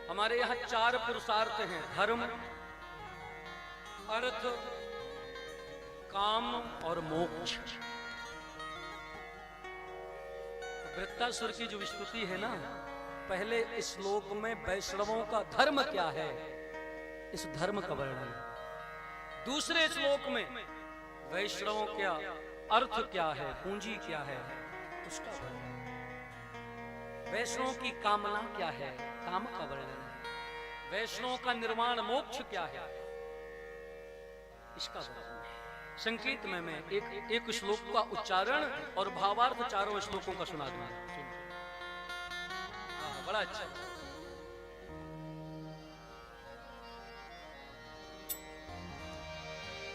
हमारे यहाँ 4 पुरुषार्थ हैं, धर्म, अर्थ, काम और मोक्ष। वृत्तासुर की जो स्तुति है ना, पहले इस श्लोक में वैष्णवों का धर्म क्या है, इस धर्म का वर्णन। दूसरे श्लोक में वैष्णवों क्या अर्थ क्या है, पूंजी क्या है, उसका वर्णन। वैष्णव की कामना क्या है, काम का वर्णन। वैष्णव का निर्माण मोक्ष क्या है, इसका वर्णन। संकेत में मैं एक श्लोक का उच्चारण और भावार्थ चारों श्लोकों का सुना दूंगा। बड़ा अच्छा।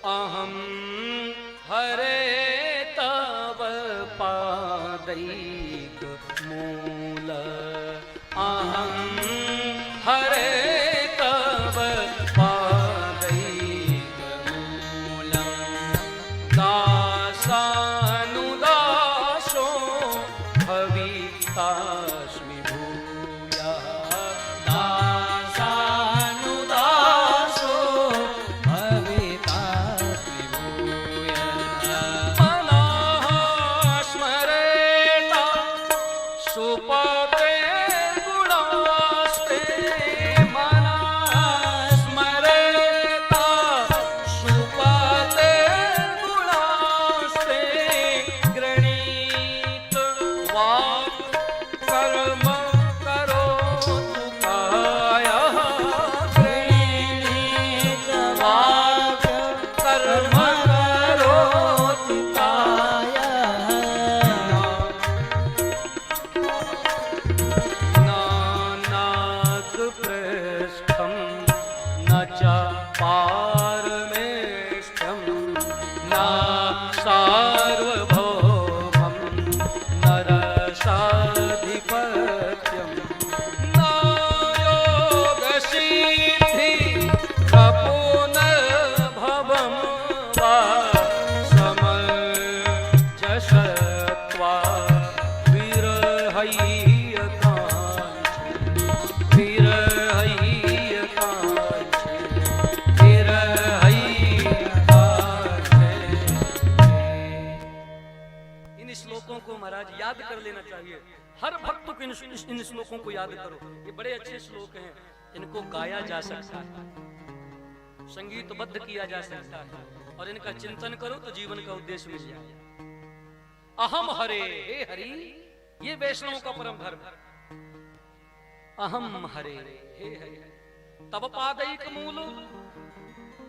अहम हरे तव पादैक मूल, अहम हरे तव पादैक मूलम, दासानुदासो भवितास्मि भूयः, दासानुदासो भवितास्मि भूयः। मनः स्मरेत सुपते गुणास्ते, मनः स्मरेत सुपते गुणास्ते, गृणीत वाक् कर्म करोतु कायः, गृणीत वाक् कर्म करोतु कायः। नानात् पृष्ठं न च पारमेष्ठ्यं, न सार्वभौमं न रसाधिपत्यं, न योगसिद्धि पुनर्भवं वा समञ्जसत्वा विरहय्यकाञ्चि, विरहय्यकाञ्चि, विरहय्यकाञ्चि। इन श्लोकों को महाराज याद कर लेना चाहिए। हर भक्त को इन श्लोकों को याद करो। ये बड़े अच्छे श्लोक हैं, इनको गाया जा सकता है, संगीतबद्ध किया जा सकता है, और इनका चिंतन करो तो जीवन का उद्देश्य मिल जाए। अहम हरे, हे हरि, ये वैष्णवों का परम धर्म। अहम हरे, हे हरि, तब पादैक मूल,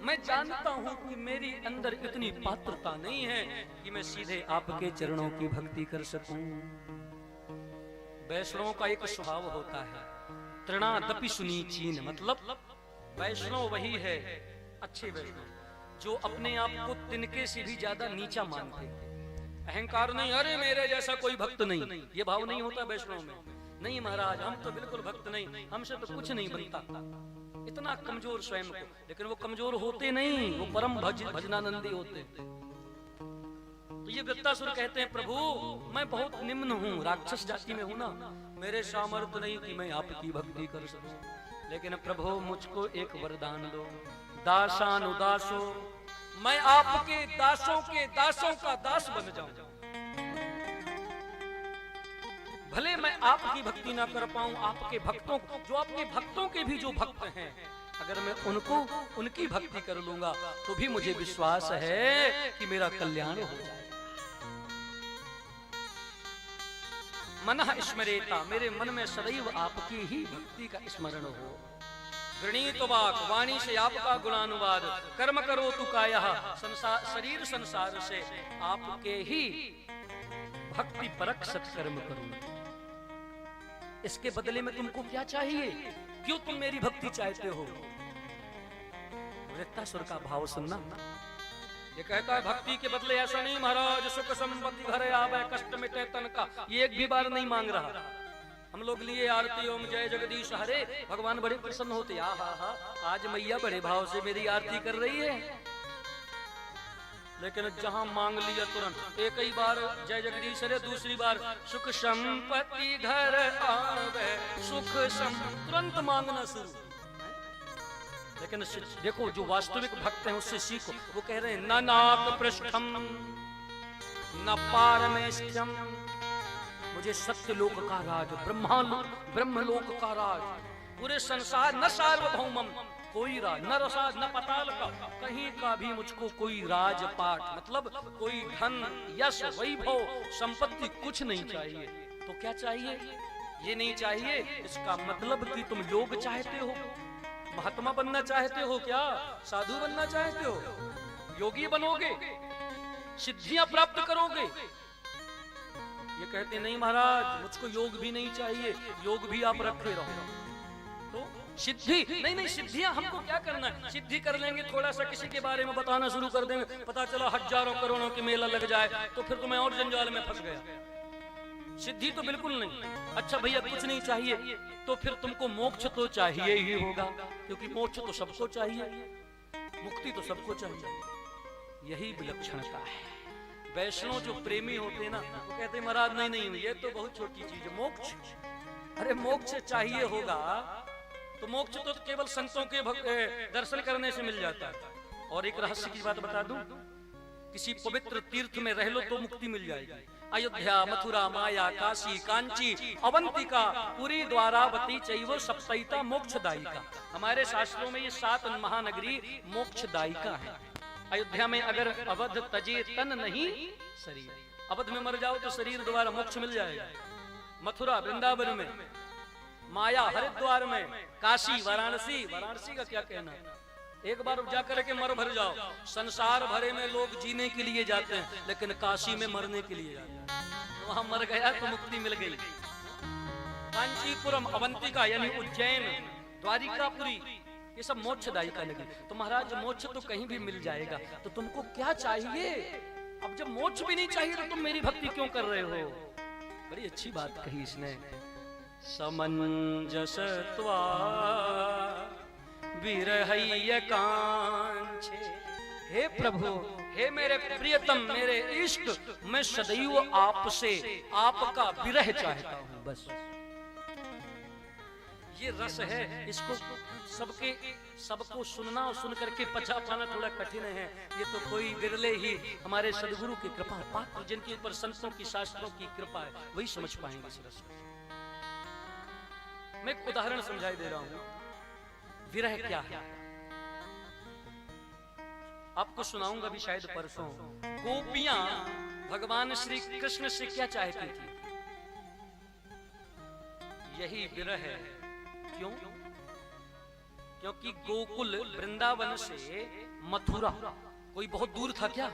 मैं जानता हूं कि मेरी अंदर इतनी पात्रता नहीं है कि मैं सीधे आपके चरणों की भक्ति कर सकूं। वैष्णवों का एक स्वभाव होता है, तृणादपि सुनीचीन, मतलब वैष्णव वही है, अच्छे वैष्णव जो अपने आप को तिनके से भी ज्यादा नीचा मानते। अहंकार नहीं, अरे मेरे जैसा कोई भक्त नहीं, ये भाव नहीं होता वैष्णव में। नहीं महाराज, हम तो बिल्कुल भक्त नहीं, हमसे तो कुछ नहीं बनता, इतना कमजोर स्वयं को। लेकिन वो कमजोर होते नहीं, वो परम भजनानंदी होते। तो ये वृत्तासुर कहते हैं, प्रभु मैं बहुत निम्न हूँ, राक्षस जाति में हूँ ना, मेरे सामर्थ्य नहीं कि मैं आपकी भक्ति कर सकूं। लेकिन प्रभु मुझको एक वरदान दो, दासानुदासो, मैं आपके दासों के दासों का दास बन जाऊं। भले मैं आपकी भक्ति ना कर पाऊं, आपके भक्तों को, जो आपके भक्तों के भी जो भक्त हैं, अगर मैं उनको उनकी भक्ति कर लूंगा तो भी मुझे विश्वास है कि मेरा कल्याण हो जाए। मनः स्मरेता, मेरे मन में सदैव आपकी ही भक्ति का स्मरण हो। गृणीत वाक, वाणी से आपका गुणानुवाद, कर्म करो तु कायः, शरीर संसार से आपके ही भक्ति परक सत्कर्म करूं। इसके बदले में तुमको क्या चाहिए, क्यों तुम मेरी भक्ति चाहते हो? वृत्तासुर का भाव सुनना। ये कहता है भक्ति के बदले ऐसा नहीं महाराज, सुख संपत्ति घर आवे, कष्ट मिटे तन का, ये एक भी बार नहीं मांग रहा। हम लोग लिए आरती ओम जय जगदीश हरे, भगवान बड़े प्रसन्न होते, आहा हा, आज मैया बड़े भाव से मेरी आरती कर रही है। लेकिन जहां मांग लिया तुरंत, एक ही बार जय जगदीश रे, दूसरी बार सुख संपत्ति घर आवे, सुख तुरंत मांगना शुरू। लेकिन देखो जो वास्तविक भक्त हैं उससे सीखो। वो कह रहे हैं न नाक पृष्ठम न पारमेष्ठ्यम, मुझे सत्यलोक का राज, ब्रह्मलोक का राज, पूरे संसार, न सार्वभौमम, कोई राज, न रसाद, न पताल का, कहीं का भी मुझको कोई राजपाट, मतलब कोई धन, यश, वैभव, संपत्ति कुछ नहीं चाहिए। तो क्या चाहिए? ये नहीं चाहिए इसका मतलब कि तुम योग चाहते हो, महात्मा बनना चाहते हो, क्या साधु बनना चाहते हो, योगी बनोगे, सिद्धियां प्राप्त करोगे। ये कहते नहीं महाराज मुझको योग भी नहीं चाहिए, योग भी आप रखे रहो। तो सिद्धि नहीं, सिद्धियां हमको क्या करना है? सिद्धि कर लेंगे, थोड़ा सा किसी के बारे में बताना शुरू कर देंगे, पता चला हजारों करोड़ों की मेला लग जाए, तो फिर तो मैं और जंजाल में फंस गया। सिद्धि तो बिल्कुल नहीं। अच्छा भैया कुछ नहीं चाहिए, तो फिर तुमको मोक्ष तो चाहिए ही होगा, क्योंकि मोक्ष तो सबको चाहिए, मुक्ति तो सबको चाहिए। यही विलक्षणता है। वैष्णव जो प्रेमी होते हैं ना, वो कहते हैं महाराज नहीं, ये तो बहुत छोटी चीज है, मोक्ष। अरे मोक्ष चाहिए होगा तो मोक्ष तो केवल संतों के दर्शन करने से मिल जाता है। और एक रहस्य की बात बता दूं, किसी पवित्र तीर्थ में रह लो तो मुक्ति मिल जाएगी। अयोध्या, मथुरा, माया, काशी, कांची, अवंतिका, पुरी, द्वारावती, चैव सप्तैता मोक्षदायिका। हमारे शास्त्रों में ये 7 महानगरी मोक्षदायिका है। अयोध्या में अगर अवध तजे तन नहीं शरीर, अवध में मर जाओ तो शरीर द्वारा मोक्ष मिल जाएगा। मथुरा वृंदावन में, माया हरिद्वार में, काशी वाराणसी का क्या कहना, एक बार जाकर के मर भर जाओ। संसार भरे में लोग जीने के लिए जाते हैं, लेकिन काशी में मरने के लिए जाते हैं। वहां मर गया तो मुक्ति मिल गई। कांचीपुरम, अवंतिका यानी उज्जैन, द्वारिकापुरी, ये सब मोक्षदायी का नगरी। तो महाराज मोक्ष तो कहीं भी मिल जाएगा, तो तुमको क्या चाहिए? अब जब मोक्ष भी नहीं चाहिए तो तुम मेरी भक्ति क्यों कर रहे हो? बड़ी अच्छी बात कही इसने। समंजसत्वा विरहय्य कांछे, हे प्रभु, हे मेरे प्रियतम, मेरे इष्ट, मैं सदैव आपसे, आपका विरह चाहता हूं। बस ये रस है, इसको सबको सुनना और सुन करके पचा पाना थोड़ा कठिन है। ये तो कोई विरले ही हमारे सदगुरु की कृपा पात्र, जिनके ऊपर संतों की, शास्त्रों की कृपा है, वही समझ पाएंगे इस रस को। मैं एक उदाहरण समझाई दे रहा हूं, विरह क्या है आपको सुनाऊंगा भी शायद परसों। गोपियां भगवान श्री कृष्ण से क्या चाहती थी? यही विरह है। क्यों? क्योंकि गोकुल वृंदावन से मथुरा कोई बहुत दूर था क्या?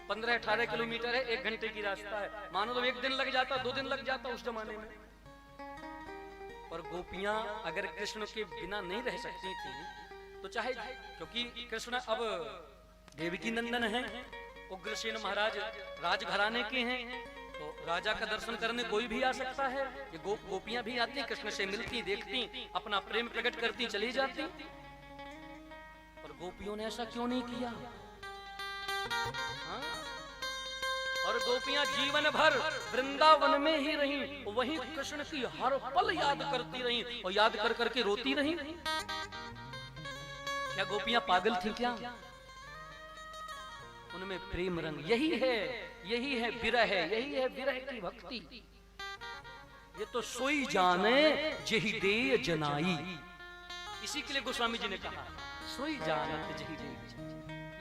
15-18 किलोमीटर है, 1 घंटे की रास्ता है। मानो तो 1 दिन लग जाता, 2 दिन लग जाता उस जमाने में। और गोपियां अगर कृष्ण के बिना नहीं रह सकती थी तो चाहे, क्योंकि कृष्ण अब देवकी नंदन है, उग्रसेन महाराज राजघराने के हैं, तो राजा का दर्शन करने कोई भी आ सकता है। ये गोपियां भी आती, कृष्ण से मिलती, देखती, अपना प्रेम प्रकट करती, चली जाती। और गोपियों ने ऐसा क्यों नहीं किया? हाँ? और गोपियां जीवन भर वृंदावन में ही रहीं, वहीं कृष्ण की हर पल याद करती रहीं और याद कर करके रोती रहीं। क्या गोपियां पागल थी क्या? उनमें प्रेम रंग, यही है विरह, यही है विरह की भक्ति। ये तो सोई जाने जही दे जनाई, इसी के लिए गोस्वामी जी ने कहा सोई जानत जही दे।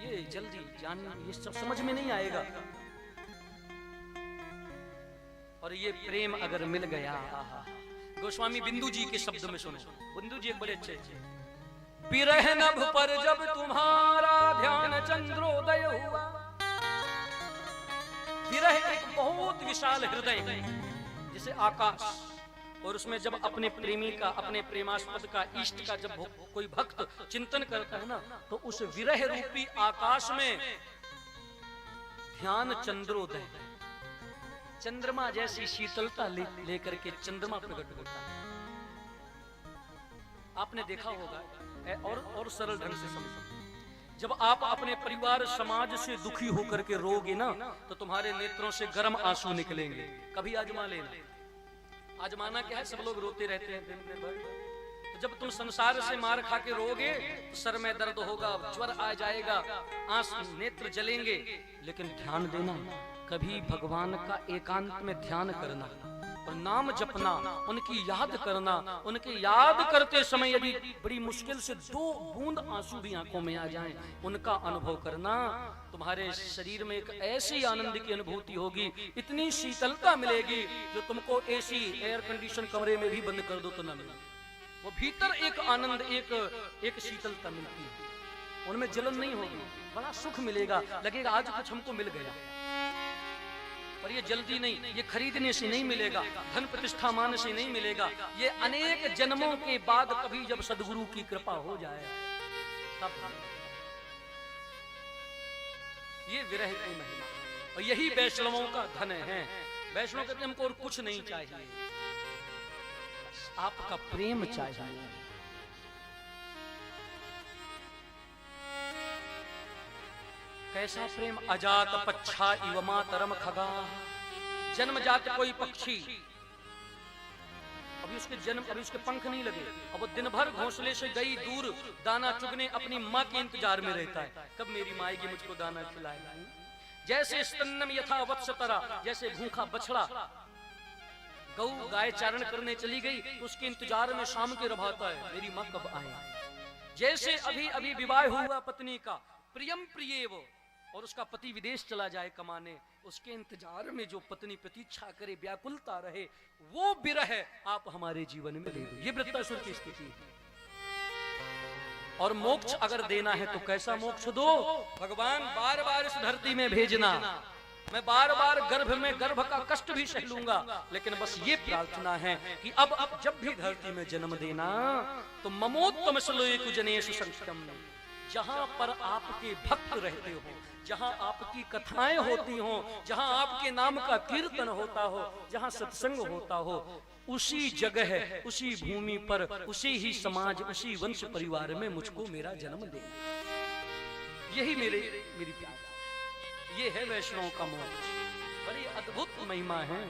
ये जल्दी जान, ये सब समझ में नहीं आएगा। और ये प्रेम अगर मिल गया, गोस्वामी बिंदु जी के शब्द में सुनो। बिंदु जी एक बड़े अच्छे, विरह नभ पर जब तुम्हारा ध्यान चंद्रोदय हुआ। विरह एक बहुत विशाल हृदय है, जैसे आकाश, और उसमें जब अपने प्रेमी का, अपने प्रेमास्पद का, इष्ट का जब कोई भक्त चिंतन करता है ना, तो उस विरह रूपी आकाश में ध्यान चंद्रोदय, चंद्रमा जैसी शीतलता लेकर के चंद्रमा प्रकट होता है। आपने देखा होगा, और सरल ढंग से समझो, जब आप अपने परिवार समाज से दुखी होकर के रोगे ना, तो तुम्हारे नेत्रों से गर्म आंसू निकलेंगे। कभी आजमा लेना, आज माना क्या है, सब लोग रोते रहते हैं दिन भर। तो जब तुम संसार से मार खा के रोगे तो सर में दर्द होगा, ज्वर आ जाएगा, आंसू नेत्र जलेंगे, लेकिन ध्यान देना, कभी भगवान का एकांत में ध्यान करना और नाम जपना, उनकी याद करना। उनके याद करते समय यदि बड़ी मुश्किल से 2 बूंद आंसू भी आंखों में आ जाएं, उनका अनुभव करना, तुम्हारे शरीर में एक ऐसी आनंद की अनुभूति होगी, इतनी शीतलता मिलेगी जो तुमको एसी एयर कंडीशन कमरे में भी बंद कर दो तो ना मिले। वो भीतर एक आनंद, एक शीतलता मिलती है, उनमें जलन नहीं होगी, बड़ा सुख मिलेगा, लगेगा आज कुछ हमको मिल गया। पर ये जल्दी नहीं, ये खरीदने से नहीं मिलेगा, धन प्रतिष्ठा मान से नहीं मिलेगा, ये अनेक जन्मों के बाद कभी जब सदगुरु की कृपा हो जाए तब। ये विरह की महिमा, और यही वैष्णवों का धन है। वैष्णव कहते हमको और कुछ नहीं चाहिए, आपका प्रेम चाहिए। कैसा प्रेम? अजात पच्छा इव मातरम खगा। जन्मजात कोई पक्षी, अभी उसके पंख नहीं लगे, अब वो दिन भर घोंसले से गई दूर दाना चुगने अपनी माँ के इंतजार में रहता है, कब मेरी माँ आएगी मुझको दाना खिलाएगी। जैसे स्तन्नम यथा वत्सतरा, जैसे भूखा बछड़ा गौ गाय चारण करने चली गई तो उसके इंतजार में शाम के रभाता है, मेरी माँ कब आए। जैसे अभी अभी विवाह हुआ पत्नी का, प्रियम प्रिय वो, और उसका पति विदेश चला जाए कमाने, उसके इंतजार में जो पत्नी प्रतीक्षा करे, व्याकुलता रहे, वो विरह आप हमारे जीवन में ले दो। ये वृत्तासुर की स्थिति है। और मोक्ष अगर देना है तो कैसा मोक्ष दो? भगवान बार बार इस धरती में भेजना, मैं बार बार गर्भ का कष्ट भी सह लूंगा, लेकिन बस ये प्रार्थना है कि अब जब भी धरती में जन्म देना तो ममोत्तम श्लोक जनेषु संख्यम, जहां पर आपके भक्त रहते हो, जहां आपकी कथाएं होती हो, जहां आपके नाम का कीर्तन होता हो, जहां सत्संग होता हो, उसी जगह, उसी भूमि पर, उसी ही समाज, उसी वंश परिवार में मुझको मेरा जन्म देना। यही मेरी प्यार, ये है वैष्णव का मोक्ष। बड़ी अद्भुत महिमा है।